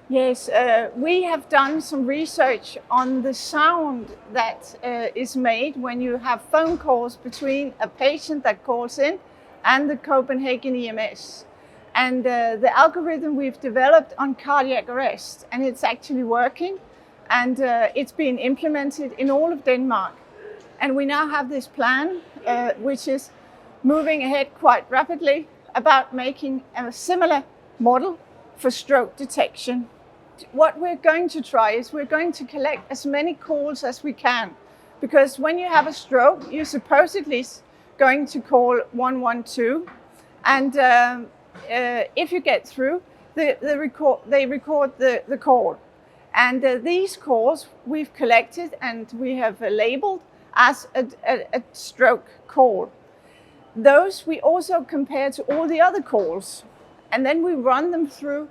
Yes, we have done some research on the sound that is made when you have phone calls between a patient that calls in and the Copenhagen EMS. And the algorithm we've developed on cardiac arrest, and it's actually working, and it's been implemented in all of Denmark. And we now have this plan, which is moving ahead quite rapidly, about making a similar model for stroke detection. What we're going to try is we're going to collect as many calls as we can, because when you have a stroke, you're supposedly going to call 112, and if you get through, they record the call. And these calls we've collected and we have labeled as a stroke call. Those we also compare to all the other calls, and then we run them through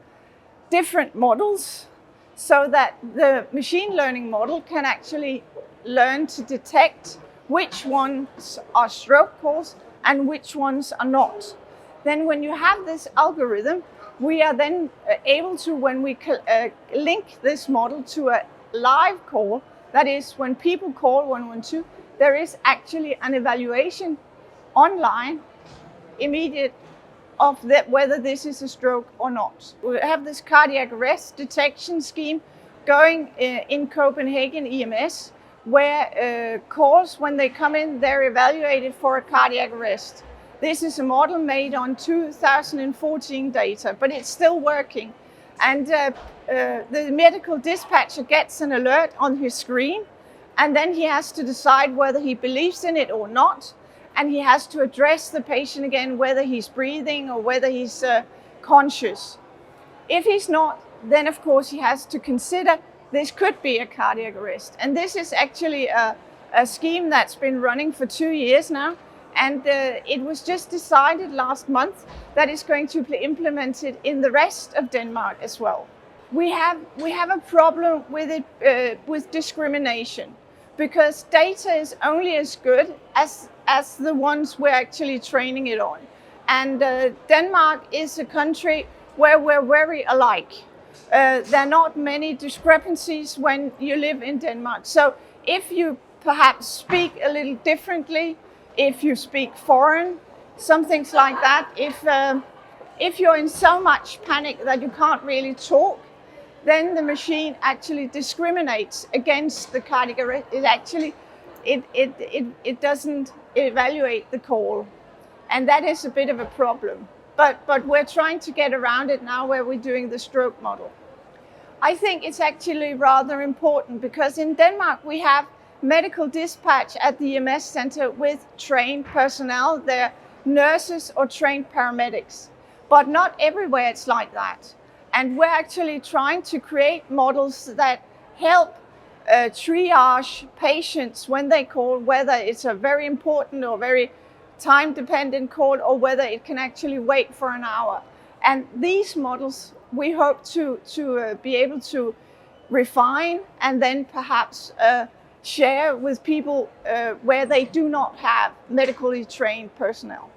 different models so that the machine learning model can actually learn to detect which ones are stroke calls and which ones are not. Then when you have this algorithm, we are then able to, when we link this model to a live call, that is when people call 112, there is actually an evaluation online immediate of whether this is a stroke or not. We have this cardiac arrest detection scheme going in Copenhagen EMS, where calls, when they come in, they're evaluated for a cardiac arrest. This is a model made on 2014 data, but it's still working. And the medical dispatcher gets an alert on his screen, and then he has to decide whether he believes in it or not. And he has to address the patient again, whether he's breathing or whether he's conscious. If he's not, then of course he has to consider this could be a cardiac arrest. And this is actually a scheme that's been running for 2 years now. And it was just decided last month that it's going to be implemented in the rest of Denmark as well. We have a problem with it, with discrimination, because data is only as good as the ones we're actually training it on. And Denmark is a country where we're very alike. There are not many discrepancies when you live in Denmark. So if you perhaps speak a little differently, if you speak foreign, some things like that, if you're in so much panic that you can't really talk, then the machine actually discriminates against the cardiac arrest. It doesn't evaluate the call, and that is a bit of a problem. But we're trying to get around it now, where we're doing the stroke model. I think it's actually rather important, because in Denmark we have medical dispatch at the EMS center with trained personnel. They're nurses or trained paramedics, but not everywhere it's like that. And we're actually trying to create models that help triage patients when they call, whether it's a very important or very time-dependent call, or whether it can actually wait for an hour. And these models we hope to be able to refine and then perhaps share with people where they do not have medically trained personnel.